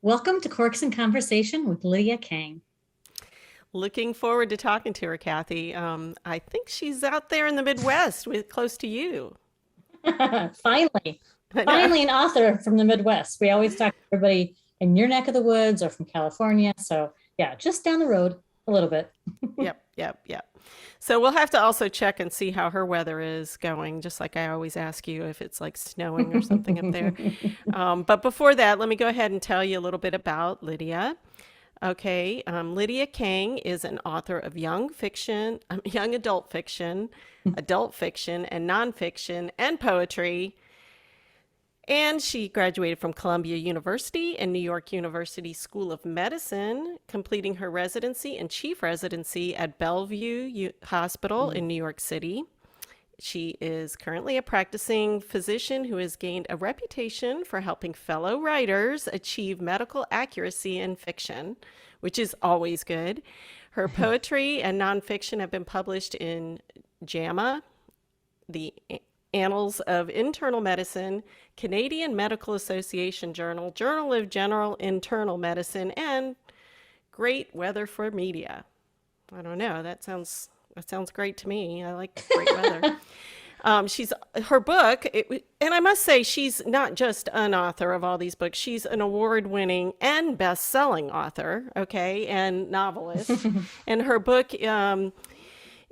Welcome to Corks in Conversation with Lydia Kang. Looking forward to talking to her, Cathi. I think she's out there in the Midwest, close to you. Finally, I know. finally, an author from the Midwest. We always talk to everybody in your neck of the woods or from California. So, yeah, just down the road a little bit. Yep. So we'll have to also check and see how her weather is going, just like I always ask you if it's like snowing or something up there. But before that, let me go ahead and tell you a little bit about Lydia. Okay, Lydia Kang is an author of young fiction, young adult fiction, and nonfiction, and poetry. And she graduated from Columbia University and New York University School of Medicine, completing her residency and chief residency at Bellevue Hospital in New York City. She is currently a practicing physician who has gained a reputation for helping fellow writers achieve medical accuracy in fiction, which is always good. Her poetry and nonfiction have been published in JAMA, the Annals of Internal Medicine, Canadian Medical Association Journal, Journal of General Internal Medicine, and Great Weather for Media. I don't know. That sounds great to me. I like great weather. She's her book, and I must say, she's not just an author of all these books. She's an award-winning and best-selling author, okay, and novelist. And her book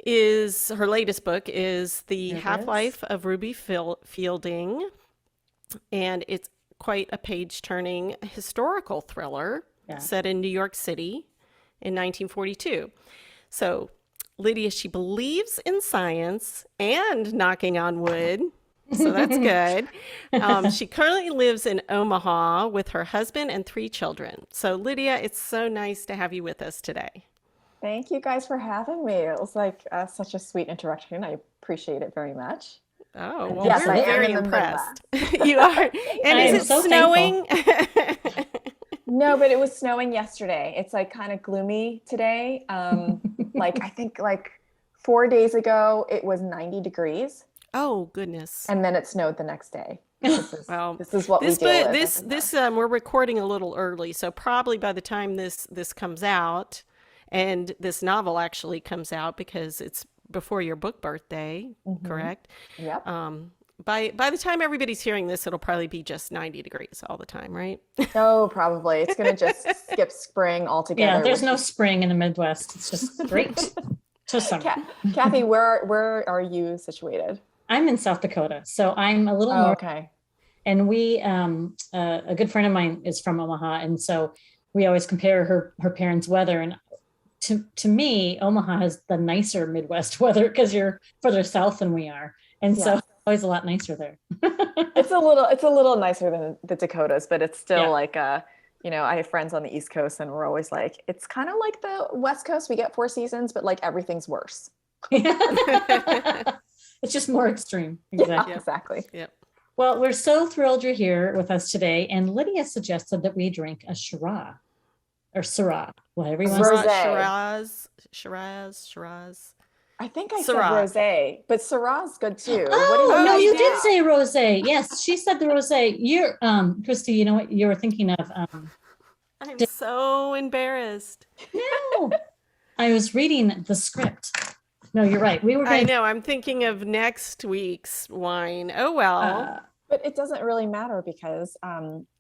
is her latest book is The There it is. Half-Life of Ruby Fielding, and it's quite a page-turning historical thriller Yeah. set in New York City in 1942. So Lydia, she believes in science and knocking on wood. So that's good. She currently lives in Omaha with her husband and three children. So, Lydia, it's so nice to have you with us today. Thank you guys for having me. It was like such a sweet introduction. I appreciate it very much. Oh, And well, yes, we're I am very in the impressed. Midwest. You are. And I is am it so thankful. snowing? No, but it was snowing yesterday. It's like kind of gloomy today. Like I think like 4 days ago it was 90 degrees, Oh, goodness. and then it snowed the next day. This is Well, this is what we this deal but with this over here. this we're recording a little early, so probably by the time this comes out, and this novel actually comes out because it's before your book birthday, Hmm. correct? Yep. Um, by the time everybody's hearing this, it'll probably be just 90 degrees all the time, right? Oh, probably. It's gonna just skip spring Yeah, altogether, there's which no is spring in the Midwest. It's just straight to summer. Kathy, where are you situated? I'm in South Dakota, so I'm a little Oh, north. okay. And a good friend of mine is from Omaha, and so we always compare her parents' weather. And to me, Omaha has the nicer Midwest weather because you're further south than we are, and so Yes. it's always a lot nicer there. It's a little nicer than the Dakotas, but it's still Yeah. like I have friends on the East Coast and we're always like, it's kind of like the West Coast. We get four seasons, but like everything's worse. It's just more extreme. Yeah, Exactly. Yep, exactly. yep. Well, we're so thrilled you're here with us today. And Lydia suggested that we drink a Shiraz or Syrah, whatever you want to say. Rosé. Shiraz. I think I said Syrah. rosé, but Syrah's good too. What do Oh, you Oh, no, guys you you think? did did? say rosé. Yes, she said the rosé. You're, Christy, you know what you were thinking of? I'm so embarrassed. No, I was reading the script. No, you're right. We were I going to, know. I'm thinking of next week's wine. Oh, well. uh, But it doesn't really matter because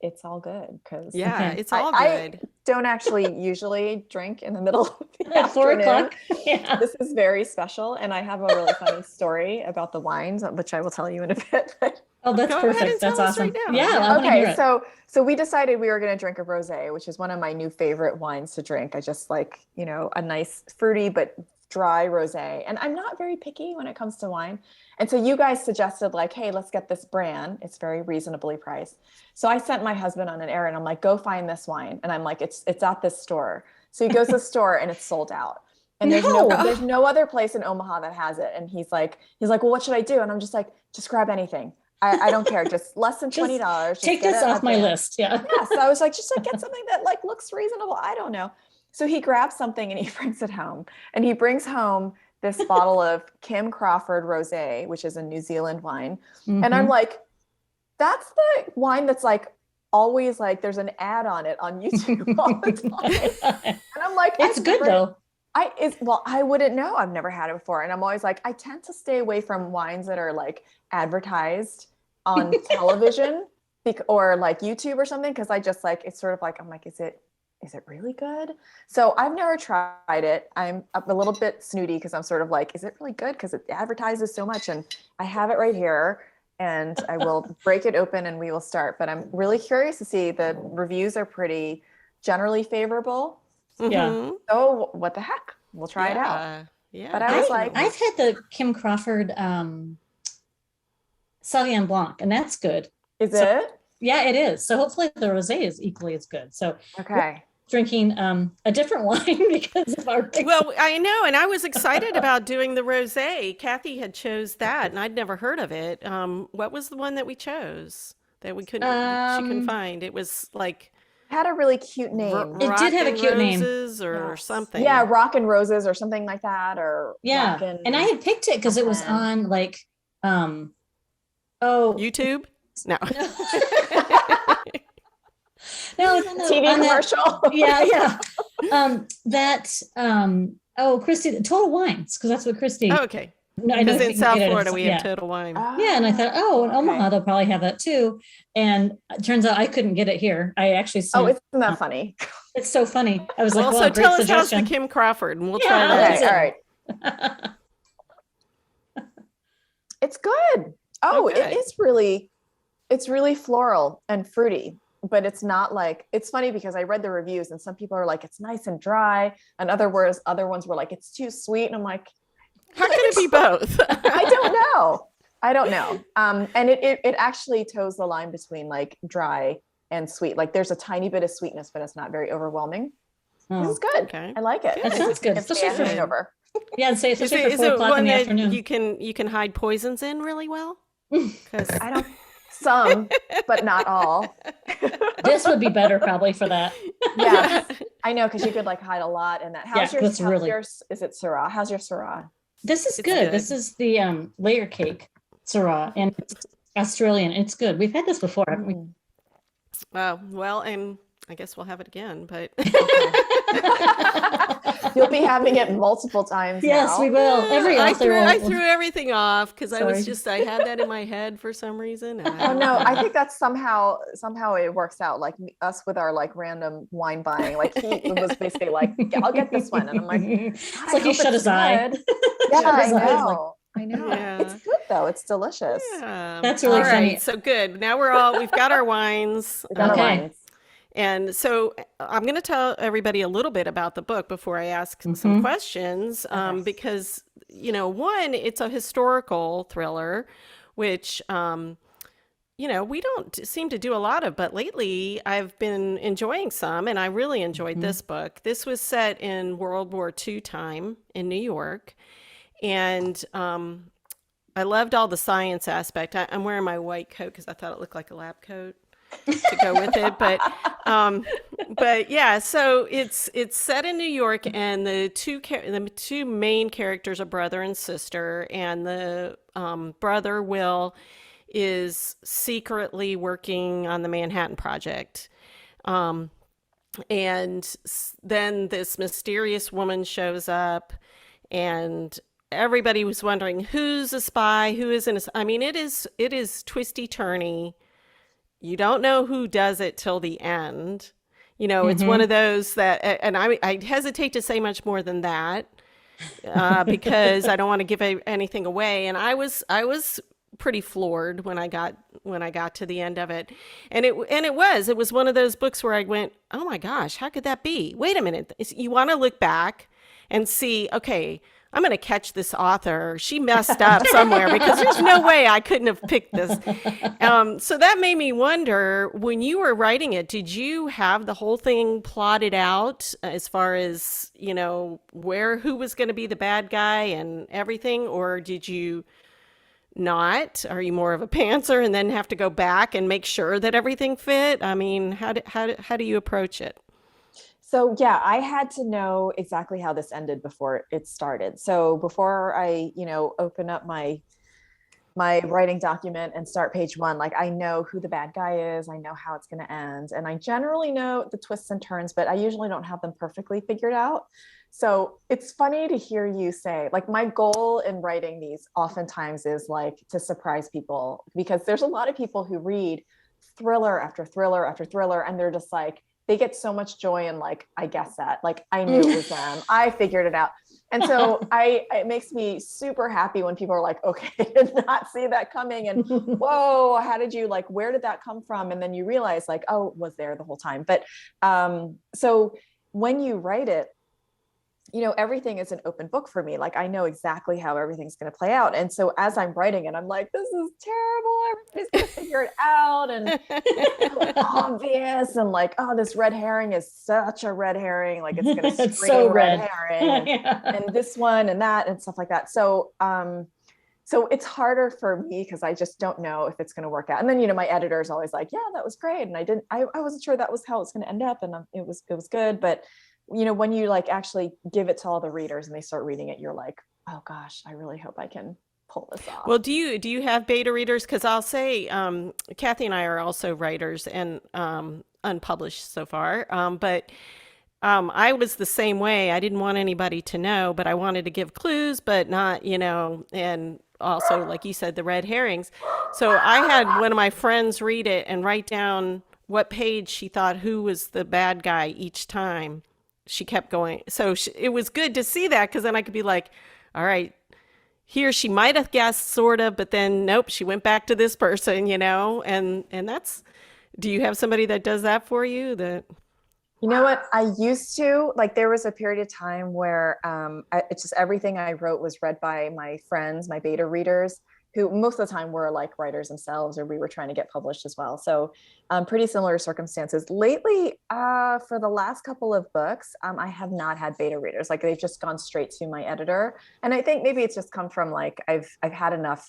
it's all good because Yeah, okay. it's I, all I good. don't actually usually drink in the middle of the At 4 o'clock. afternoon. Yeah. This is very special, and I have a really funny story about the wines, which I will tell you in a bit. Oh, that's Go ahead perfect. and That's tell us right awesome. now. Yeah, I Yeah. want to hear Okay, it. so we decided we were going to drink a rosé, which is one of my new favorite wines to drink. I just like, a nice fruity but dry rosé. And I'm not very picky when it comes to wine. And so you guys suggested like, hey, let's get this brand. It's very reasonably priced. So I sent my husband on an errand. I'm like, go find this wine. And I'm like, it's at this store. So he goes to the store and it's sold out. And there's no No, there's no other place in Omaha that has it. And he's like, well, what should I do? And I'm just like, just grab anything. I don't care. Just less than just $20. Just take get this a off my brand. list. Yeah. Yeah. So I was like, just like get something that like looks reasonable. I don't know. So he grabs something and he brings it home. And he brings home this bottle of Kim Crawford Rosé, which is a New Zealand wine. And I'm Hmm. like, that's the wine that's like always like there's an ad on it on YouTube all the time. And I'm like, It's good though. I wouldn't know. I've never had it before. And I'm always like, I tend to stay away from wines that are like advertised on television or like YouTube or something. Cause I just like, it's sort of like, I'm like, is it really good? So I've never tried it. I'm a little bit snooty because I'm sort of like, is it really good? Because it advertises so much. And I have it right here and I will break it open and we will start. But I'm really curious to see, the reviews are pretty generally favorable. Yeah. So what the heck? We'll try it out. Yeah. But I was like, I've had the Kim Crawford Sauvignon Blanc, and that's good. Is it? Yeah, it is. So hopefully the rosé is equally as good. So Okay. Drinking a different wine because of our Well, I know, and I was excited about doing the rosé. Cathi had chose that, and I'd never heard of it. What was the one that we chose that we couldn't? She couldn't find. It was like had a really cute name. It did have a cute name. Or something. Yeah, Rock and Roses or something like that. Or yeah, and I had picked it because it was on like YouTube. No. No, TV commercial. Yeah. Christie, Total Wines, because that's what Christie. Oh, okay. No, I know because in South Florida we have Total Wine. Yeah, and I thought, in Omaha they'll probably have that too. And it turns out I couldn't get it here. I actually saw. Isn't that funny? It's so funny. I was like, also, well, tell us suggestion. how's the Kim Crawford, and we'll try that. Okay, all right. It's good. Okay. It's really floral and fruity. But it's not like, it's funny because I read the reviews and some people are like, it's nice and dry. And other ones were like, it's too sweet. And I'm like, how can it be both? I don't know. And it actually toes the line between like dry and sweet. Like there's a tiny bit of sweetness, but it's not very overwhelming. This is good. Okay. I like it. That sounds good. Especially for hangover. Yeah, and especially for is 4 it o'clock one in the that afternoon. you can hide poisons in really well? I don't. Some, but not all. This would be better probably for that. Yeah, I know, because you could like hide a lot in that. How's yours? Is it Syrah? How's your Syrah? This is good. This is the layer cake Syrah, and it's Australian. It's good. We've had this before, haven't we? Well, and I guess we'll have it again, but you'll be having it multiple times. Yes, now. We will. I threw everything off because I had that in my head for some reason. No, I think that's somehow it works out. Like us with our like random wine buying. Like he was basically like, I'll get this one, and I'm like, it's like he shut his eye. Yeah, I know. I know. Yeah. It's good though. It's delicious. Yeah. That's really funny. Right, so good. Now we've got our wines. Our wines. And so I'm going to tell everybody a little bit about the book before I ask some questions, because, one, it's a historical thriller, which, we don't seem to do a lot of, but lately I've been enjoying some, and I really enjoyed this book. This was set in World War II time in New York, and I loved all the science aspect. I'm wearing my white coat because I thought it looked like a lab coat to go with it, but yeah, so it's set in New York, and the two main characters are brother and sister, and the brother Will is secretly working on the Manhattan Project, and then this mysterious woman shows up, and everybody was wondering who's a spy, who isn't. I mean, it is twisty turny. You don't know who does it till the end. It's one of those that, and I hesitate to say much more than that because I don't want to give anything away. And I was pretty floored when I got to the end of it. And it was one of those books where I went, oh my gosh, how could that be? Wait a minute. You want to look back and see, okay, I'm going to catch this author. She messed up somewhere because there's no way I couldn't have picked this. So that made me wonder, when you were writing it, did you have the whole thing plotted out as far as, who was going to be the bad guy and everything? Or did you not? Are you more of a pantser and then have to go back and make sure that everything fit? I mean, how do you approach it? So yeah, I had to know exactly how this ended before it started. So before I, open up my my writing document and start page one, like I know who the bad guy is, I know how it's going to end, and I generally know the twists and turns, but I usually don't have them perfectly figured out. So it's funny to hear you say, like, my goal in writing these oftentimes is like to surprise people, because there's a lot of people who read thriller after thriller after thriller, and they're just like, they get so much joy in like, I guess that, like, I knew it was them, I figured it out. And so it makes me super happy when people are like, okay, I did not see that coming. And whoa, how did you, like, where did that come from? And then you realize like, oh, it was there the whole time. But so when you write it, you know, everything is an open book for me. Like, I know exactly how everything's going to play out. And so as I'm writing it, I'm like, this is terrible. Everybody's going to figure it out. And it's so obvious. And like, oh, this red herring is such a red herring. Like, it's going to scream so red red. herring. Yeah. And this one and that and stuff like that. So, so it's harder for me because I just don't know if it's going to work out. And then, you know, my editor is always like, yeah, that was great. And I wasn't sure that was how it's going to end up. And it was good. But you know, when you like actually give it to all the readers and they start reading it, you're like, oh gosh, I really hope I can pull this off. Well, do you have beta readers? Because I'll say, Cathi and I are also writers and unpublished so far. But I was the same way. I didn't want anybody to know, but I wanted to give clues, but not, you know, and also, like you said, the red herrings. So I had one of my friends read it and write down what page she thought who was the bad guy each time she kept going. So it was good to see that, because then I could be like, all right, here she might have guessed sort of, but then nope, she went back to this person, you know, and that's, do you have somebody that does that for you? That, you know what, I used to, like, there was a period of time where it's just everything I wrote was read by my friends, my beta readers, who most of the time were like writers themselves, or we were trying to get published as well. So pretty similar circumstances. Lately, for the last couple of books, I have not had beta readers. Like, they've just gone straight to my editor. And I think maybe it's just come from like, I've had enough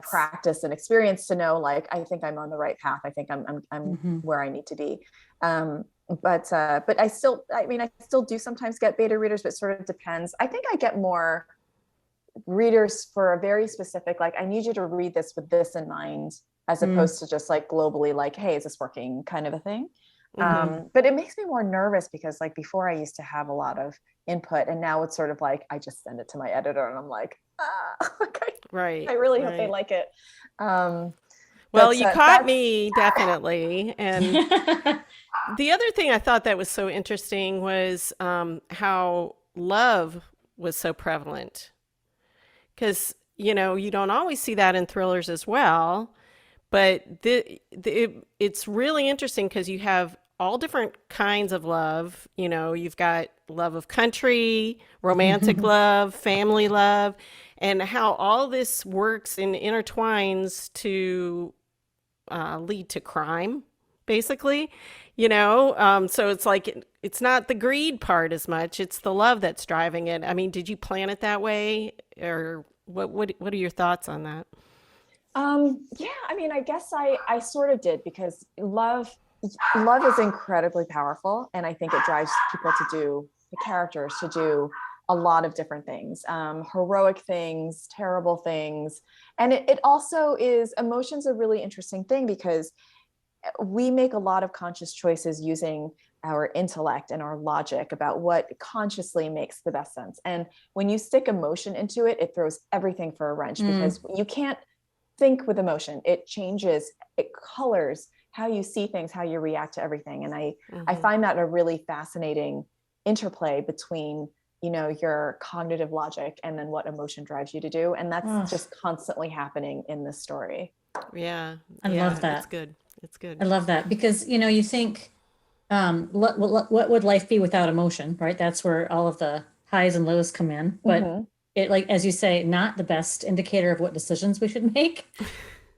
practice and experience to know, like, I think I'm on the right path. I think I'm where I need to be. But I still do sometimes get beta readers, but it sort of depends. I think I get more readers for a very specific, like, I need you to read this with this in mind, as opposed to just like globally, like, hey, is this working, kind of a thing. But it makes me more nervous because, like, before I used to have a lot of input, and now it's sort of like I just send it to my editor and I'm like, okay, right, I really hope they like it. Well, you caught me, definitely. And the other thing I thought that was so interesting was how love was so prevalent. Because, you know, you don't always see that in thrillers as well. But it's really interesting because you have all different kinds of love. You know, you've got love of country, romantic love, family love, and how all this works and intertwines to lead to crime, basically. You know, so it's like, it's not the greed part as much, it's the love that's driving it. I mean, did you plan it that way, or what are your thoughts on that? Yeah, I mean, I guess I sort of did, because love is incredibly powerful, and I think it drives people to do, the characters to do a lot of different things, heroic things, terrible things. And it also is, emotion's a really interesting thing, because we make a lot of conscious choices using our intellect and our logic about what consciously makes the best sense. And when you stick emotion into it, it throws everything for a wrench, because you can't think with emotion. It changes, it colors how you see things, how you react to everything. And I find that a really fascinating interplay between, you know, your cognitive logic and then what emotion drives you to do. And that's just constantly happening in this story. Yeah. I love that. It's good. It's good. I love that, because, you know, you think, what would life be without emotion, right? That's where all of the highs and lows come in. But it, like, as you say, not the best indicator of what decisions we should make.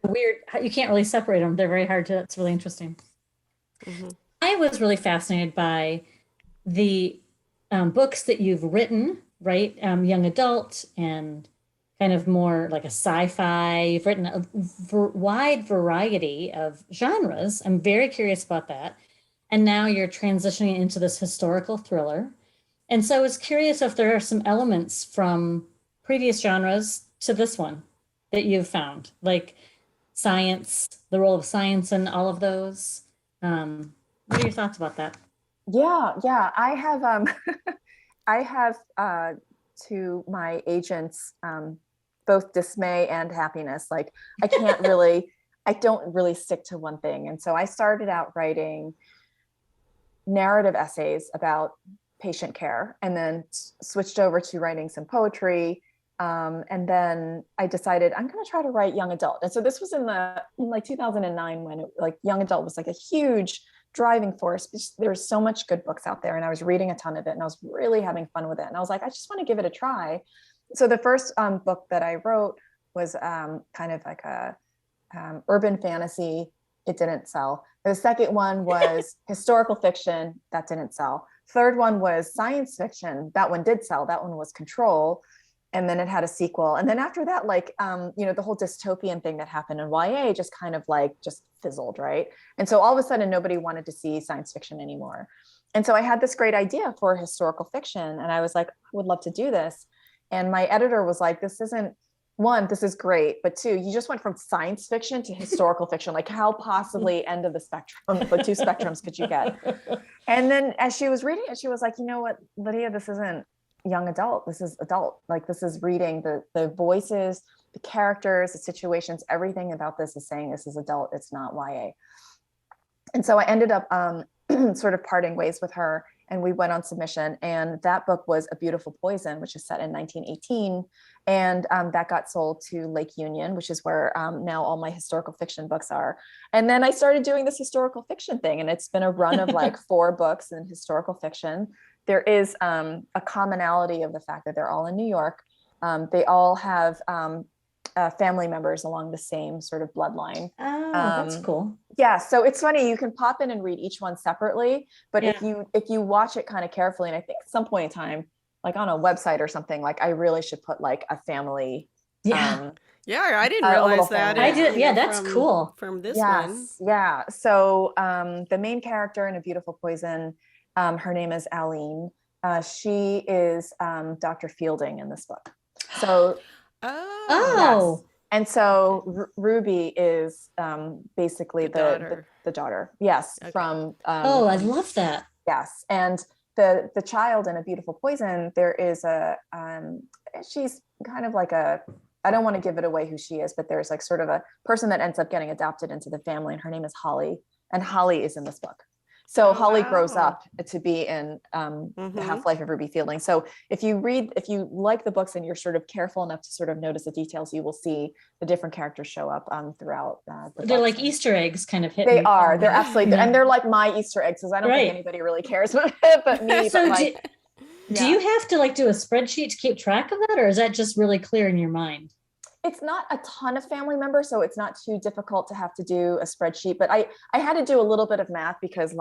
Weird. You can't really separate them. They're very hard to, it's really interesting. I was really fascinated by the books that you've written, right? Young adult and kind of more like a sci-fi. You've written a wide variety of genres. I'm very curious about that. And now you're transitioning into this historical thriller. And so I was curious if there are some elements from previous genres to this one. that you've found, like science, the role of science in all of those. What are your thoughts about that? Yeah. I have I have to my agents both dismay and happiness. Like I don't really stick to one thing. And so I started out writing narrative essays about patient care, and then switched over to writing some poetry. And then I decided I'm going to try to write young adult. And so this was in like 2009, when young adult was like a huge driving force. There's so much good books out there, and I was reading a ton of it, and I was really having fun with it. And I was like, I just want to give it a try. So the first book that I wrote was kind of like a urban fantasy. It didn't sell. The second one was historical fiction. That didn't sell. Third one was science fiction. That one did sell. That one was Control. And then it had a sequel. And then after that, the whole dystopian thing that happened in YA just kind of just fizzled, right? And so all of a sudden, nobody wanted to see science fiction anymore. And so I had this great idea for historical fiction. And I was like, I would love to do this. And my editor was like, this is great, but two, you just went from science fiction to historical fiction. Like, how possibly end of the spectrum, the two spectrums could you get? And then as she was reading it, she was like, you know what, Lydia, this isn't young adult. This is adult. Like, this is reading the voices, the characters, the situations, everything about this is saying this is adult. It's not YA. And so I ended up sort of parting ways with her, and we went on submission. And that book was A Beautiful Poison, which is set in 1918. And that got sold to Lake Union, which is where now all my historical fiction books are. And then I started doing this historical fiction thing, and it's been a run of 4 books in historical fiction. There is a commonality of the fact that they're all in New York. They all have family members along the same sort of bloodline. Oh, that's cool. Yeah, so it's funny, you can pop in and read each one separately, but if you watch it kind of carefully, and I think at some point in time, like on a website or something, I really should put a family. Yeah. I didn't realize that. I did. Yeah, that's cool. From this one. Yeah. So the main character in A Beautiful Poison, her name is Aline. She is Dr. Fielding in this book. So yes. And so Ruby is basically the daughter. Yes. Okay. From I love that. Yes. And the child in A Beautiful Poison, there is she's kind of I don't want to give it away who she is, but there's sort of a person that ends up getting adopted into the family, and her name is Holly, and Holly is in this book. So Holly grows up to be in The Half-Life of Ruby Fielding. So if you like the books and you're sort of careful enough to sort of notice the details, you will see the different characters show up throughout. They're like Easter eggs kind of hidden. They are. They're absolutely, and they're like my Easter eggs, because I don't think anybody really cares but me. So do you have to do a spreadsheet to keep track of that, or is that just really clear in your mind? It's not a ton of family members, so it's not too difficult to have to do a spreadsheet, but I had to do a little bit of math, because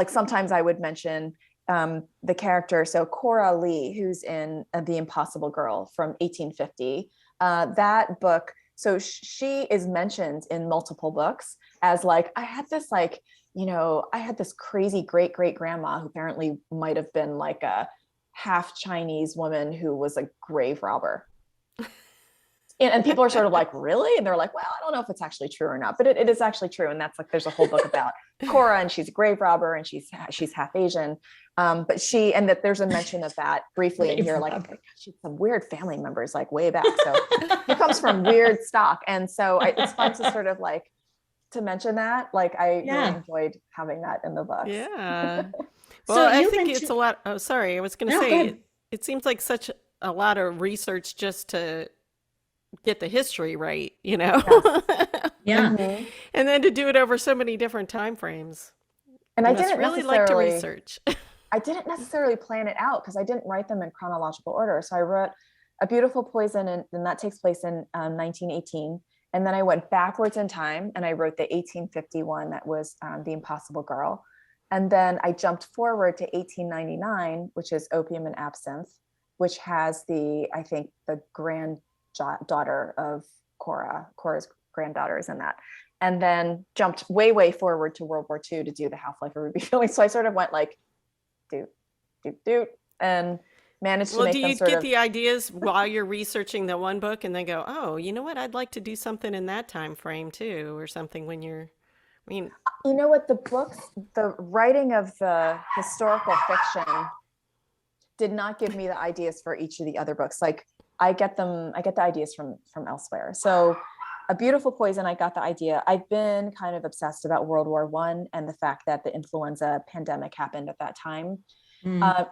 sometimes I would mention the character. So Cora Lee, who's in The Impossible Girl from 1850, that book. So she is mentioned in multiple books as I had this I had this crazy great grandma who apparently might have been a half Chinese woman who was a grave robber. And people are sort of really? And they're like, well, I don't know if it's actually true or not, but it is actually true. And that's there's a whole book about Cora, and she's a grave robber, and she's half Asian. But that there's a mention of that briefly in here, she's some weird family members, way back. So it comes from weird stock. And so it's fun to sort of to mention that. I really enjoyed having that in the book. Yeah. Well, I think it's a lot. Oh, sorry. I was going to say, it seems like such a lot of research just to get the history right, Yes. Yeah. Mm-hmm. And then to do it over so many different time frames. And I didn't really like to research. I didn't necessarily plan it out, because I didn't write them in chronological order. So I wrote A Beautiful Poison, and that takes place in 1918. And then I went backwards in time, and I wrote the 1851 that was The Impossible Girl. And then I jumped forward to 1899, which is Opium and Absinthe, which has the granddaughter of Cora's granddaughter is in that. And then jumped way forward to World War II to do The Half-Life of Ruby Fielding. So I sort of went doot, and managed to Well, make do them you sort get of, the ideas while you're researching the one book and then go, oh, you know what? I'd like to do something in that time frame too, or something when you're, I mean, you know what, the writing of the historical fiction did not give me the ideas for each of the other books. Like I get the ideas from elsewhere. So A Beautiful Poison, I got the idea. I've been kind of obsessed about World War One and the fact that the influenza pandemic happened at that time.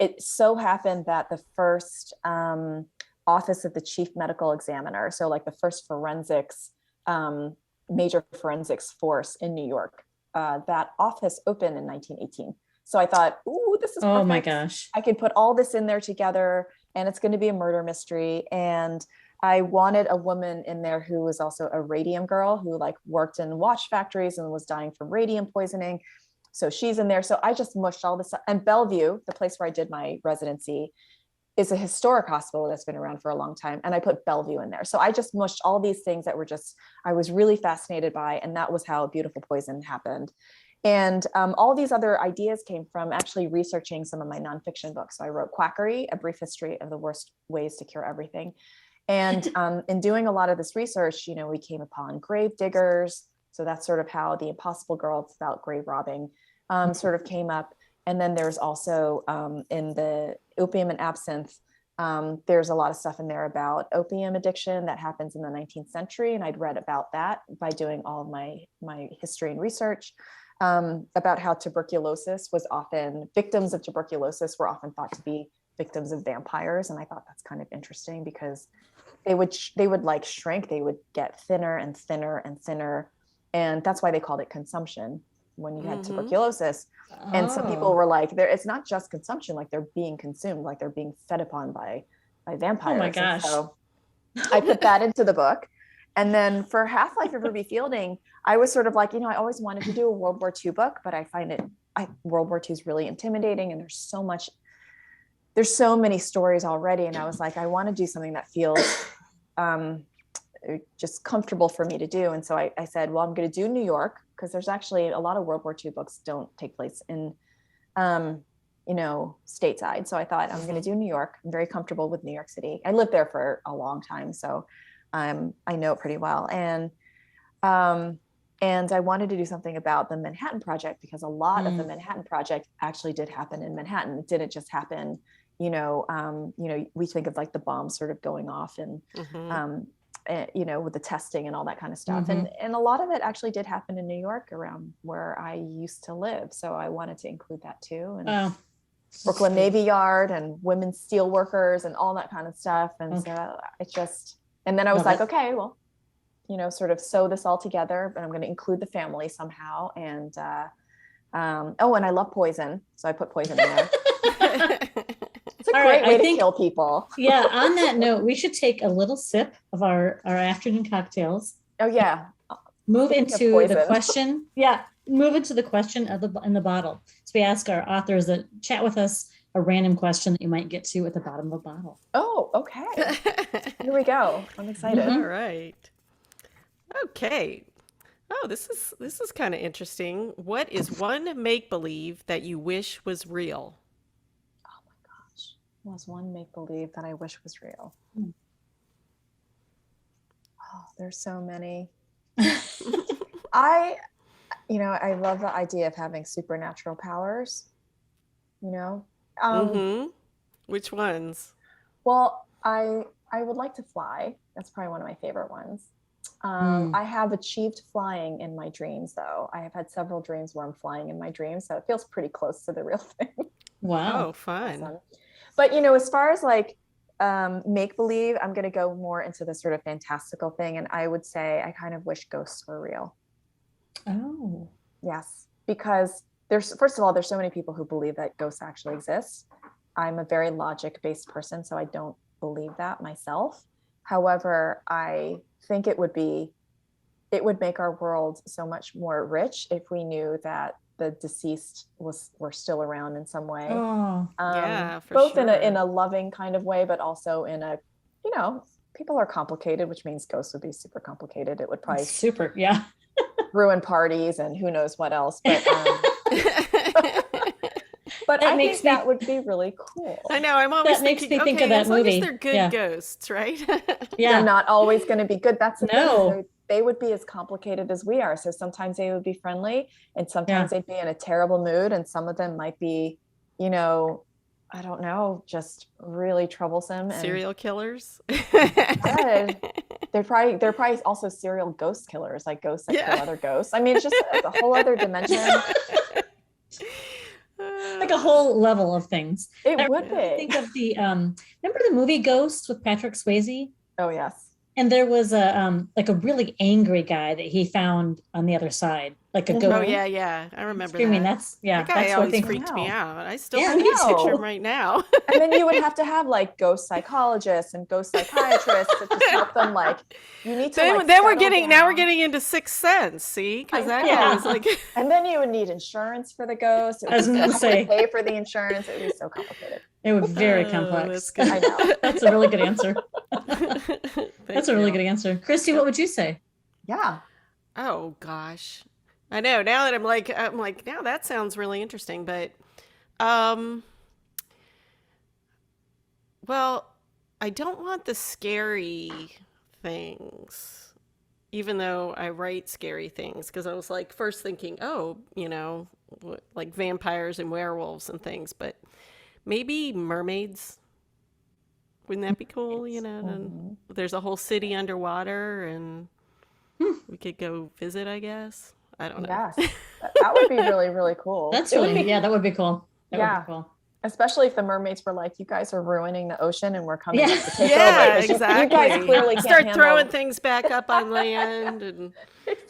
It so happened that the first office of the chief medical examiner, so like the first forensics, major forensics force in New York, that office opened in 1918. So I thought, ooh, this is perfect. Oh my gosh. I could put all this in there together, and it's going to be a murder mystery. And I wanted a woman in there who was also a radium girl who like worked in watch factories and was dying from radium poisoning. So she's in there. So I just mushed all this up. And Bellevue, the place where I did my residency, is a historic hospital that's been around for a long time. And I put Bellevue in there. So I just mushed all these things that were just, I was really fascinated by. And that was how Beautiful Poison happened. And all these other ideas came from actually researching some of my nonfiction books. So I wrote Quackery, A Brief History of the Worst Ways to Cure Everything. And in doing a lot of this research, you know, we came upon grave diggers. So that's sort of how The Impossible Girl, it's about grave robbing, sort of came up. And then there's also in the Opium and Absinthe, there's a lot of stuff in there about opium addiction that happens in the 19th century. And I'd read about that by doing all of my history and research. About how tuberculosis was often, victims of tuberculosis were often thought to be victims of vampires. And I thought that's kind of interesting because they would like shrink, they would get thinner and thinner and thinner. And that's why they called it consumption when you had tuberculosis. And some people were like, it's not just consumption, like they're being consumed, like they're being fed upon by vampires. Oh my gosh. And so I put that into the book. And then for Half-Life of Ruby Fielding, I was sort of like, you know, I always wanted to do a World War II book, but I find World War II is really intimidating. And there's so many stories already. And I was like, I want to do something that feels just comfortable for me to do. And so I said, well, I'm going to do New York, because there's actually a lot of World War II books don't take place in, you know, stateside. So I thought I'm going to do New York. I'm very comfortable with New York City. I lived there for a long time. So I know it pretty well. And I wanted to do something about the Manhattan Project, because a lot of the Manhattan Project actually did happen in Manhattan. It didn't just happen, you know, we think of like the bombs sort of going off and, you know, with the testing and all that kind of stuff. And a lot of it actually did happen in New York around where I used to live. So I wanted to include that too. And Brooklyn Navy Yard and women's steel workers and all that kind of stuff. And so it just, and then I was like, okay, well, you know, sort of sew this all together, but I'm going to include the family somehow. And, and I love poison. So I put poison in there. It's a great way to kill people. Yeah. On that note, we should take a little sip of our afternoon cocktails. Oh yeah. Move into the question. Yeah. Move into the question in the bottle. So we ask our authors that chat with us a random question that you might get to at the bottom of a bottle. Oh, okay. Here we go. I'm excited. All right. Okay. Oh, this is kind of interesting. What is one make-believe that you wish was real? Oh my gosh. Was one make-believe that I wish was real? Oh, there's so many. I love the idea of having supernatural powers, you know? Which ones? Well, I would like to fly. That's probably one of my favorite ones. I have achieved flying in my dreams, though. I have had several dreams where I'm flying in my dreams, so it feels pretty close to the real thing. Wow. Oh, fun. Awesome. But, you know, as far as like make-believe, I'm going to go more into the sort of fantastical thing. And I would say I kind of wish ghosts were real. Oh. Yes. Because first of all, there's so many people who believe that ghosts actually exist. I'm a very logic-based person, so I don't believe that myself. However, I think it would make our world so much more rich if we knew that the deceased were still around in some way. Oh, yeah, for both sure. in a loving kind of way, but also in a, you know, people are complicated, which means ghosts would be super complicated. It would probably super, yeah, But That I makes think me- that would be really cool. I know. I'm always That makes thinking, me think okay, of that as long movie. as they're good Yeah. ghosts, right? Yeah. They're not always going to be good. That's the No. thing. They would be as complicated as we are. So sometimes they would be friendly and sometimes they'd be in a terrible mood. And some of them might be, you know, I don't know, just really troublesome. And Serial killers. good. They're probably also serial ghost killers, like ghosts that kill other ghosts. I mean, it's just a whole other dimension. Like a whole level of things. It would I be. think of the remember the movie Ghost with Patrick Swayze? Oh yes. And there was a like a really angry guy that he found on the other side, like a Mhm. ghost. Oh yeah, I remember Screaming. that. That's That guy that's what I always think. freaked me Wow. out. I still Yeah, can me picture too. him right now. And then you would have to have like ghost psychologists and ghost psychiatrists to just help them, like, you need to Then, like then we're settle getting now we're down. getting into Sixth Sense, see? Because I that know. guy was like And then you would need insurance for the ghost. It I was would be gonna so say. pay for the insurance. It would be so complicated. It was very Oh, complex. that's good. I know. That's a really good answer. Thank That's a really you. good answer. Christy, what would you say? Yeah. Oh gosh. I know. Now that I'm like, now that sounds really interesting, but well, I don't want the scary things, even though I write scary things, because I was like first thinking, oh, like vampires and werewolves and things, but maybe mermaids. Wouldn't that be cool? And there's a whole city underwater and we could go visit, I guess. I don't know. Yes. That would be really, really cool. That's It would really be- yeah, that would be cool. That would Yeah. be cool. Especially if the mermaids were like, you guys are ruining the ocean and we're coming Yeah. up to take Yeah, over. 'Cause exactly. You guys clearly can't Start handle throwing things back up on land and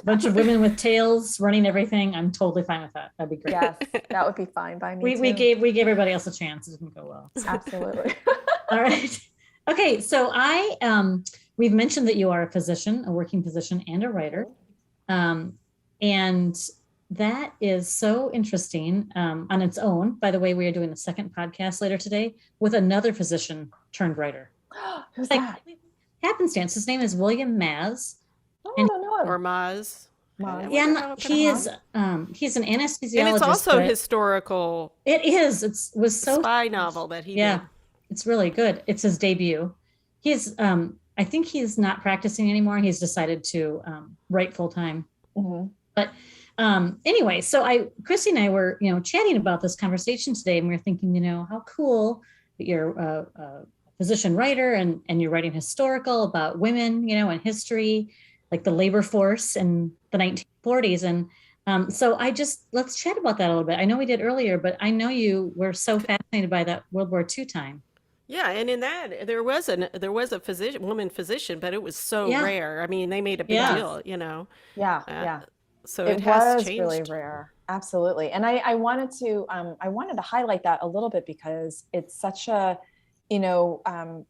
Bunch of women with tails running everything. I'm totally fine with that. That'd be great. Yes, that would be fine by me. We too. gave everybody else a chance. It didn't go well. Absolutely. All right. Okay. So we've mentioned that you are a physician, a working physician, and a writer. And that is so interesting on its own. By the way, we are doing a second podcast later today with another physician turned writer. Who's Like that? happenstance. His name is William Maz. Oh, I don't know him. or Maz. Maz. Yeah, wonder how and it he got is he's an anesthesiologist. And it's also but historical it is. It was so spy novel that he yeah, did. it's really good. It's his debut. He's I think he's not practicing anymore. He's decided to write full time. Mhm. But anyway, so Christy and I were, chatting about this conversation today, and we were thinking, how cool that you're a physician writer and you're writing historical about women, and history, like the labor force in the 1940s. And so let's chat about that a little bit. I know we did earlier, but I know you were so fascinated by that World War II time. Yeah, and in that there was a woman physician, but it was so Yeah. rare. I mean, they made a big Yeah. deal, Yeah, Uh, yeah. So It it has was changed. really rare. Absolutely. And I wanted to highlight that a little bit because it's such a,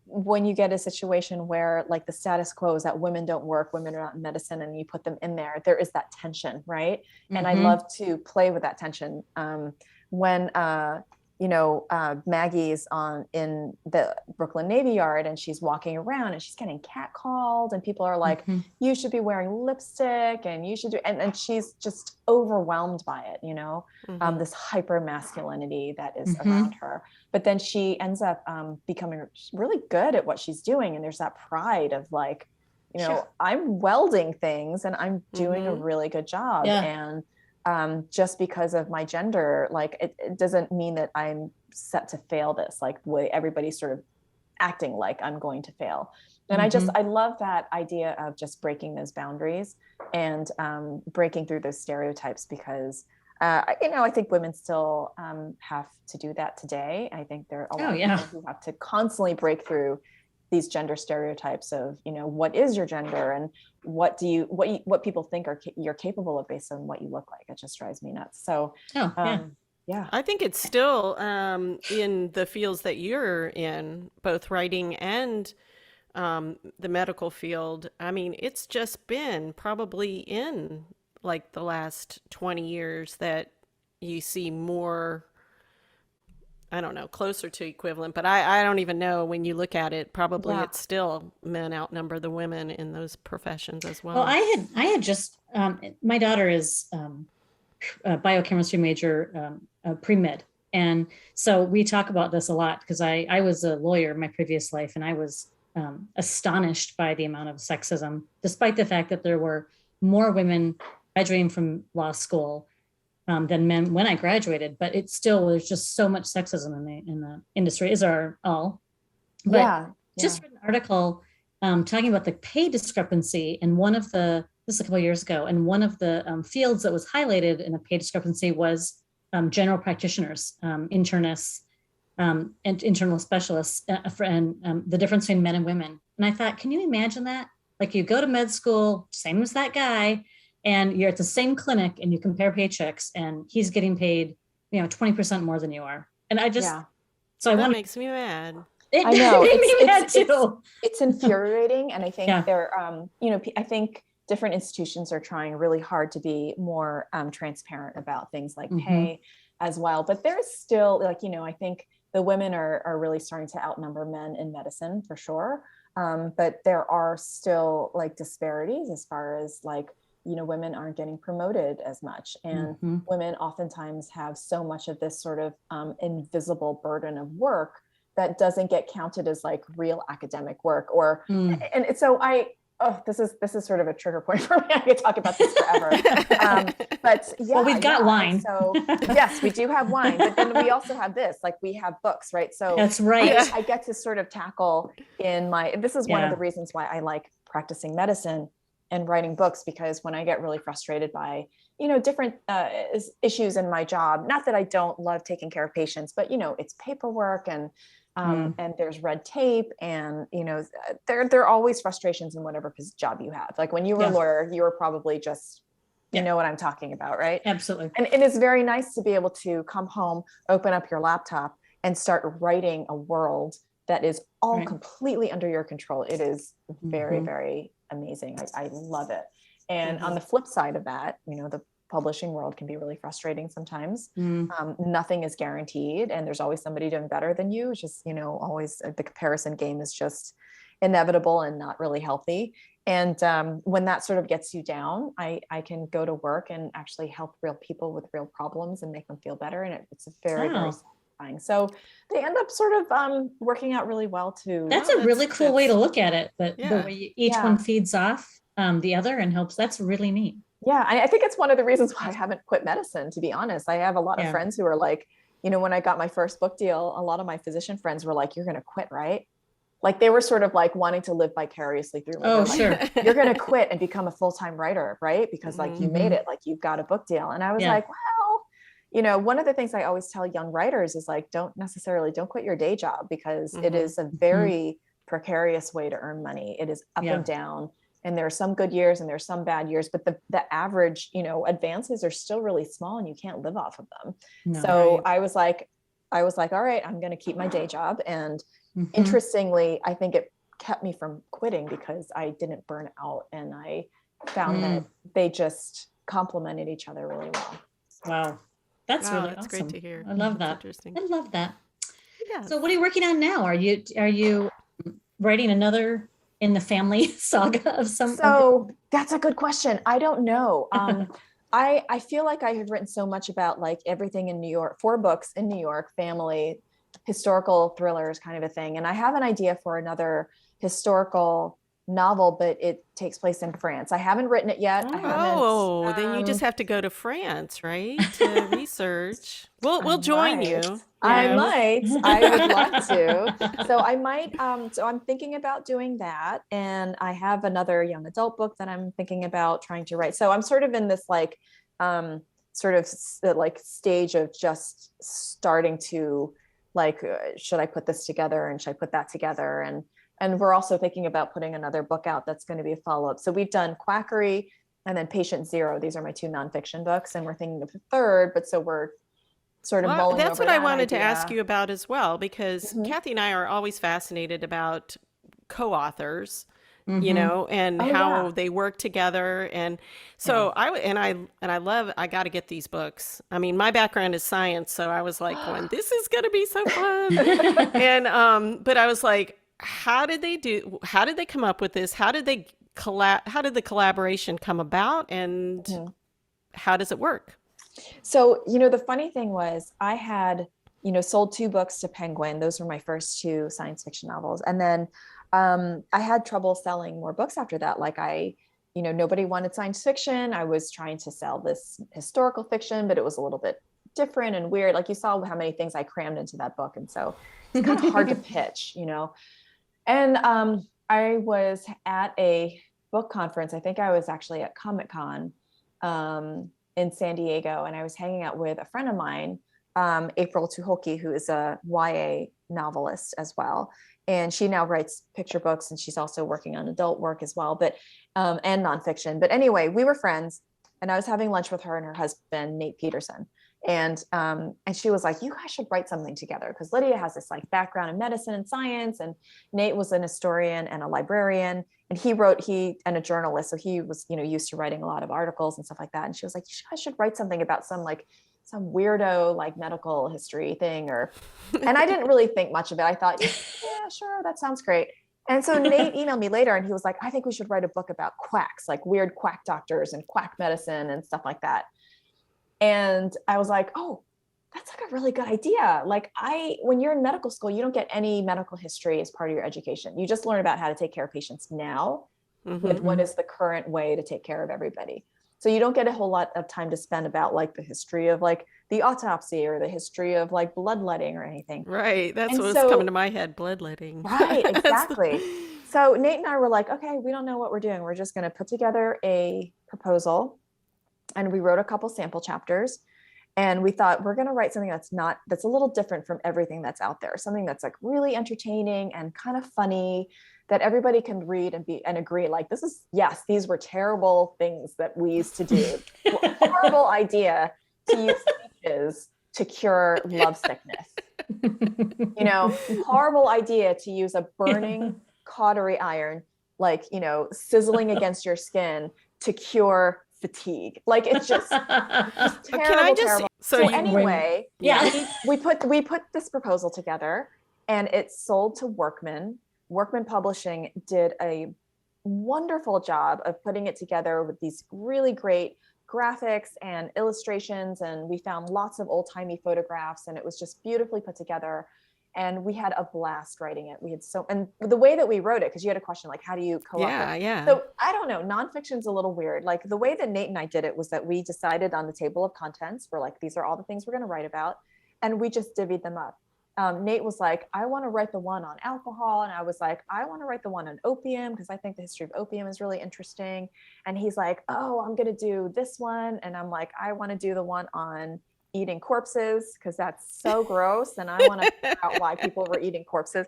when you get a situation where like the status quo is that women don't work, women are not in medicine, and you put them in there is that tension, right? And I Mhm. love to play with that tension. When Maggie's in the Brooklyn Navy Yard and she's walking around and she's getting catcalled and people are like, Mhm. you should be wearing lipstick and you should do, and she's just overwhelmed by it, Mhm. this hyper masculinity that is Mhm. around her. But then she ends up becoming really good at what she's doing. And there's that pride of like, Sure. I'm welding things and I'm doing a Mhm. really good job. Yeah. And just because of my gender, like it doesn't mean that I'm set to fail this, like the way everybody's sort of acting like I'm going to fail. And I love that idea of just breaking those boundaries and breaking through those stereotypes because, I think women still have to do that today. I think there are a lot of people who have to constantly break through these gender stereotypes of, what is your gender and what people think you're capable of based on what you look like. It just drives me nuts. So, yeah. I think it's still in the fields that you're in, both writing and the medical field. I mean, it's just been probably in like the last 20 years that you see more, I don't know, closer to equivalent, but I don't even know when you look at it, probably Yeah. it's still men outnumber the women in those professions as well. Well, I had just my daughter is a biochemistry major, pre-med, And so we talk about this a lot because I was a lawyer in my previous life, and I was astonished by the amount of sexism, despite the fact that there were more women graduating from law school than men when I graduated. But it still, there's just so much sexism in the industry, as are all. But just read an article talking about the pay discrepancy in this is a couple of years ago, and one of the fields that was highlighted in the pay discrepancy was general practitioners, internists, and internal specialists, and the difference between men and women. And I thought, can you imagine that? Like, you go to med school, same as that guy, and you're at the same clinic, and you compare paychecks, and he's getting paid, 20% more than you are. And I just, so I That want makes me mad. It I know. made me mad too. It's infuriating. And I think Yeah. I think different institutions are trying really hard to be more transparent about things like pay as well. But there's still, I think the women are really starting to outnumber men in medicine for sure. But there are still like disparities as far as women aren't getting promoted as much. And women oftentimes have so much of this sort of invisible burden of work that doesn't get counted as like real academic work and so this is sort of a trigger point for me. I could talk about this forever. But yeah, well, we've got wine. So yes, we do have wine, but then we also have this, like we have books, right? So that's right. I get to sort of tackle this is one of the reasons why I like practicing medicine and writing books, because when I get really frustrated by, different issues in my job, not that I don't love taking care of patients, but, it's paperwork and there's red tape and, there are always frustrations in whatever job you have. Like when you were a lawyer, you were probably just, you know what I'm talking about, right? Absolutely. And it is very nice to be able to come home, open up your laptop and start writing a world that is all completely under your control. It is very, very amazing. I love it. And on the flip side of that, the publishing world can be really frustrating sometimes. Nothing is guaranteed, and there's always somebody doing better than you. It's just, always the comparison game is just inevitable and not really healthy. And when that sort of gets you down, I can go to work and actually help real people with real problems and make them feel better. And it's very, very satisfying. So they end up sort of working out really well too. That's a really cool way to look at it. But the way each one feeds off the other and helps. That's really neat. Yeah. I think it's one of the reasons why I haven't quit medicine, to be honest. I have a lot of friends who are like, when I got my first book deal, a lot of my physician friends were like, you're going to quit, right? Like they were sort of like wanting to live vicariously through me. Oh, sure. You're going to quit and become a full-time writer, right? Because like you made it, like you've got a book deal. And I was like, well, one of the things I always tell young writers is like, don't quit your day job, because it is a very precarious way to earn money. It is up and down. And there are some good years and there's some bad years, but the average, advances are still really small and you can't live off of them. No, so I was like, all right, I'm going to keep my day job. And interestingly, I think it kept me from quitting because I didn't burn out, and I found that they just complemented each other really well. Wow. That's really that's awesome. great to hear. I love that. Interesting. I love that. Yeah. So what are you working on now? Are you writing another in the family saga of some? So that's a good question. I don't know. I feel like I have written so much about like everything in New York, 4 books in New York, family, historical thrillers kind of a thing. And I have an idea for another historical novel, but it takes place in France. I haven't written it yet. Then you just have to go to France, right? To research. We'll join you. I might. I would love to. So I might. So I'm thinking about doing that, and I have another young adult book that I'm thinking about trying to write. So I'm sort of in this like, sort of like stage of just starting to like, should I put this together and should I put that together? And we're also thinking about putting another book out that's going to be a follow-up. So we've done Quackery and then Patient Zero. These are my 2 nonfiction books, and we're thinking of a third, but so we're sort of mulling that's over what I that wanted to idea. ask you about as well, because Cathi and I are always fascinated about co-authors, and how they work together. And so I got to get these books. I mean, my background is science, so I was like, this is going to be so fun. And, but I was like, how did they come up with this? How did the collaboration come about, and how does it work? So, the funny thing was I had sold 2 books to Penguin. Those were my first 2 science fiction novels. And then I had trouble selling more books after that. Like nobody wanted science fiction. I was trying to sell this historical fiction, but it was a little bit different and weird. Like you saw how many things I crammed into that book. And so it's kind of hard to pitch, And I was at a book conference. I think I was actually at Comic-Con in San Diego, and I was hanging out with a friend of mine, April Tuholke, who is a YA novelist as well. And she now writes picture books, and she's also working on adult work as well, but and nonfiction. But anyway, we were friends, and I was having lunch with her and her husband, Nate Peterson. And she was like, you guys should write something together, because Lydia has this like background in medicine and science, and Nate was an historian and a librarian, and he and a journalist. So he was, used to writing a lot of articles and stuff like that. And she was like, you guys should write something about some weirdo, like medical history thing, and I didn't really think much of it. I thought, yeah, sure. That sounds great. And so Nate emailed me later, and he was like, I think we should write a book about quacks, like weird quack doctors and quack medicine and stuff like that. And I was like, oh, that's like a really good idea. Like when you're in medical school, you don't get any medical history as part of your education. You just learn about how to take care of patients now with what is the current way to take care of everybody. So you don't get a whole lot of time to spend about like the history of like the autopsy or the history of like bloodletting or anything. Right. That's what's coming to my head, bloodletting. Right, exactly. So Nate and I were like, okay, we don't know what we're doing. We're just going to put together a proposal. And we wrote a couple sample chapters, and we thought we're going to write something that's a little different from everything that's out there. Something that's like really entertaining and kind of funny, that everybody can read and agree, like, these were terrible things that we used to do. Horrible idea to use leeches to cure love sickness. Horrible idea to use a burning cautery iron, like, sizzling against your skin to cure fatigue. Like, it's just terrible, terrible. So anyway, we put this proposal together, and it sold to Workman. Workman Publishing did a wonderful job of putting it together with these really great graphics and illustrations, and we found lots of old-timey photographs, and it was just beautifully put together. And we had a blast writing it. And the way that we wrote it, because you had a question, like, how do you co-op it? Yeah. So I don't know, nonfiction's a little weird. Like, the way that Nate and I did it was that we decided on the table of contents. We're like, these are all the things we're going to write about. And we just divvied them up. Nate was like, I want to write the one on alcohol. And I was like, I want to write the one on opium, because I think the history of opium is really interesting. And he's like, oh, I'm going to do this one. And I'm like, I want to do the one on eating corpses, because that's so gross, and I want to figure out why people were eating corpses.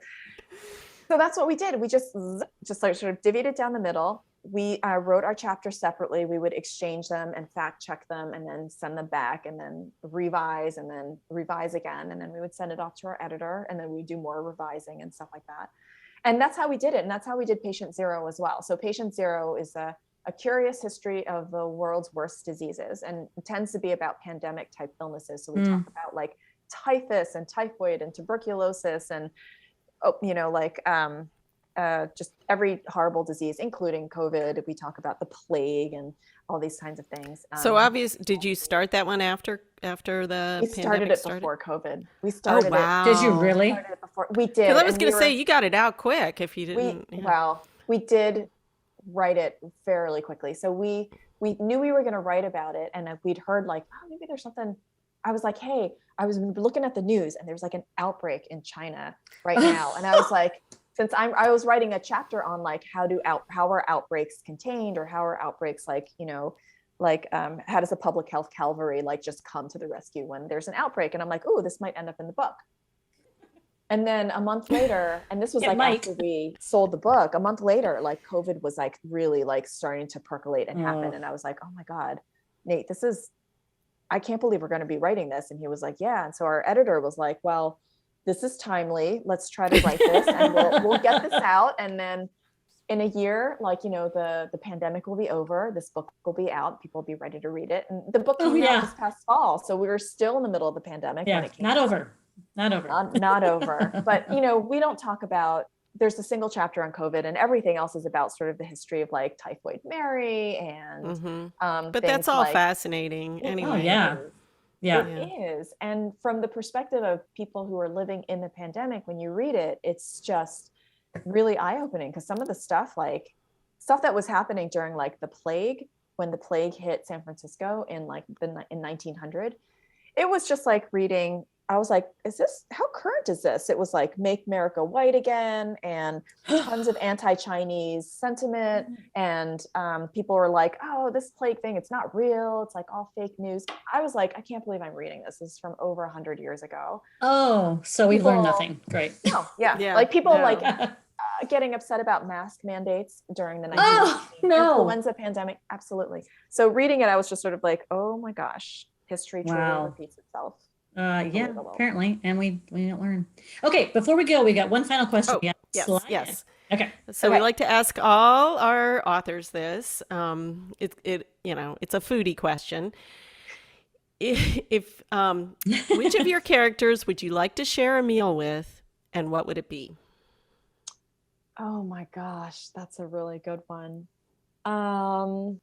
So that's what we did. We just like sort of divvied it down the middle. We wrote our chapters separately. We would exchange them and fact check them, and then send them back, and then revise again, and then we would send it off to our editor, and then we do more revising and stuff like that. And that's how we did it. And that's how we did Patient Zero as well. So Patient Zero is a curious history of the world's worst diseases, and it tends to be about pandemic type illnesses. So we talk about like typhus and typhoid and tuberculosis and, just every horrible disease, including COVID. We talk about the plague and all these kinds of things. So did you start that one after the we started pandemic it before COVID. We started it. Did you really? We started it before. We did. I was going to say, you got it out quick if you didn't. We did write it fairly quickly. So we knew we were going to write about it, and we'd heard like, oh, maybe there's something. I was like, hey, I was looking at the news, and there's like an outbreak in China right now. And I was like, since I was writing a chapter on like how are outbreaks contained, or how are outbreaks like, how does a public health cavalry like just come to the rescue when there's an outbreak? And I'm like, oh, this might end up in the book. And then a month later, and this was after we sold the book, a month later, like COVID was like really like starting to percolate and happen. And I was like, oh my God, Nate, I can't believe we're going to be writing this. And he was like, yeah. And so our editor was like, well, this is timely. Let's try to write this, and we'll get this out. And then in a year, like, the pandemic will be over. This book will be out. People will be ready to read it. And the book came out this past fall. So we were still in the middle of the pandemic. Yeah, when it came not out. over. Not over. Not over. But, we don't talk about, there's a single chapter on COVID, and everything else is about sort of the history of like Typhoid Mary and but that's all fascinating anyway. Oh, yeah. Yeah. It is. And from the perspective of people who are living in the pandemic, when you read it, it's just really eye-opening, because some of the stuff that was happening during like the plague, when the plague hit San Francisco in 1900, it was just like reading. I was like, how current is this? It was like, make America white again, and tons of anti-Chinese sentiment. And people were like, oh, this plague thing, it's not real. It's like all fake news. I was like, I can't believe I'm reading this. This is from over 100 years ago. Oh, so we've learned nothing. Great. No, yeah. Like people like getting upset about mask mandates during the 1918 influenza pandemic. Absolutely. So reading it, I was just sort of like, oh my gosh, history truly repeats itself. Yeah, apparently, and we didn't learn. Okay, before we go, we got one final question. Yes. Okay. So we like to ask all our authors this. It's a foodie question. If which of your characters would you like to share a meal with, and what would it be? Oh my gosh, that's a really good one.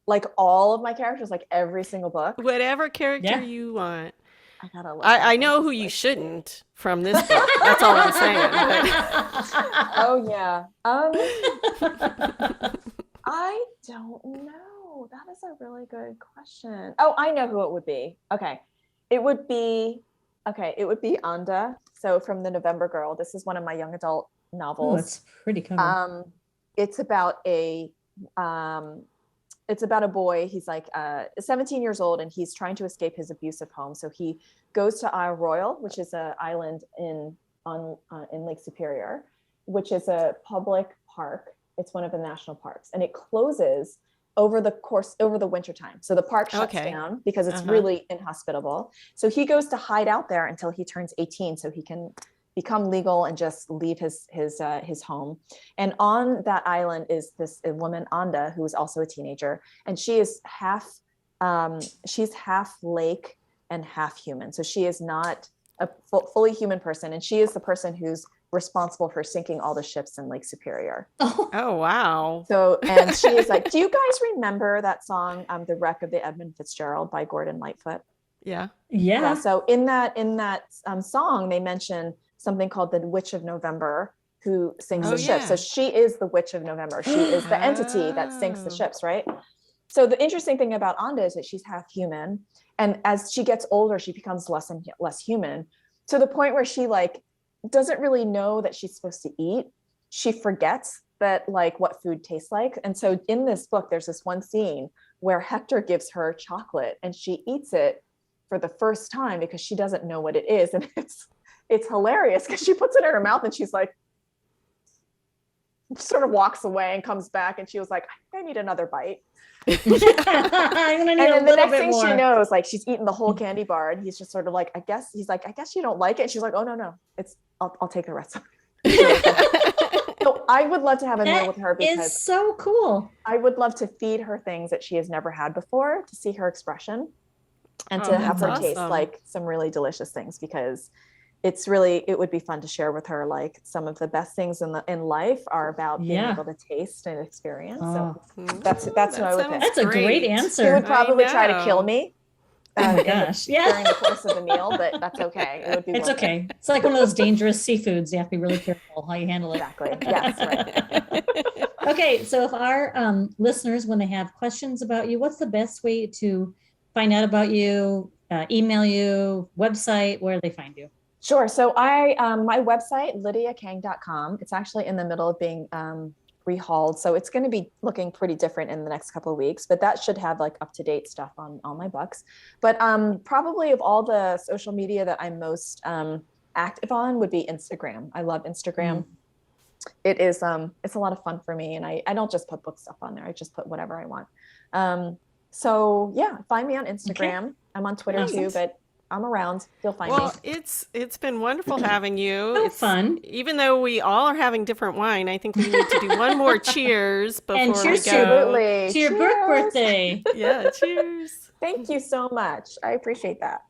Like all of my characters, like every single book. Whatever character you want. I know who you shouldn't from this book. That's all I'm saying. Oh yeah. I don't know. That is a really good question. Oh, I know who it would be. Okay. It would be Anda. So from The November Girl. This is one of my young adult novels. Oh, it's pretty cool. It's about a boy. He's like 17 years old, and he's trying to escape his abusive home. So he goes to Isle Royal, which is an island in Lake Superior, which is a public park. It's one of the national parks, and it closes over the winter time. So the park shuts down because it's really inhospitable. So he goes to hide out there until he turns 18, so he can become legal and just leave his home. And on that island is this woman, Anda, who is also a teenager, and she is she's half lake and half human. So she is not a fully human person, and she is the person who's responsible for sinking all the ships in Lake Superior. Oh wow. So, and she is like, do you guys remember that song, The Wreck of the Edmund Fitzgerald by Gordon Lightfoot? Yeah. So in that song, they mention something called the Witch of November, who sinks the ships. So she is the Witch of November. She is the entity that sinks the ships, right? So the interesting thing about Anda is that she's half human, and as she gets older, she becomes less and less human, to the point where she like doesn't really know that she's supposed to eat. She forgets that like what food tastes like. And so in this book, there's this one scene where Hector gives her chocolate, and she eats it for the first time because she doesn't know what it is, and it's hilarious because she puts it in her mouth and she's like, sort of walks away and comes back, and she was like, I need another bite. And then the next thing she knows, like she's eaten the whole candy bar, and he's just sort of like, I guess you don't like it. And she's like, oh no, I'll take the rest of it. So I would love to have a meal with her, because it's so cool. I would love to feed her things that she has never had before, to see her expression, and to have her taste like some really delicious things, because it would be fun to share with her, like some of the best things in life are about being able to taste and experience. So that's who I would pick. That's a great answer. She would probably try to kill me. Oh my gosh. During the course of the meal, but that's okay. It would be okay. It's like one of those dangerous seafoods. You have to be really careful how you handle it. Exactly. Yes. Right. Okay. So if our listeners, when they have questions about you, what's the best way to find out about you, email you, website, where do they find you? Sure. So my website, lydiakang.com, it's actually in the middle of being rehauled. So it's going to be looking pretty different in the next couple of weeks, but that should have like up-to-date stuff on all my books. But probably of all the social media that I'm most active on would be Instagram. I love Instagram. It is, it's a lot of fun for me. And I don't just put book stuff on there. I just put whatever I want. So yeah, find me on Instagram. Okay. I'm on Twitter too, but I'm around. You'll find me. Well, it's been wonderful having you. It's fun. Even though we all are having different wine, I think we need to do one more cheers before and cheers we go. To your birthday. Yeah, cheers. Thank you so much. I appreciate that.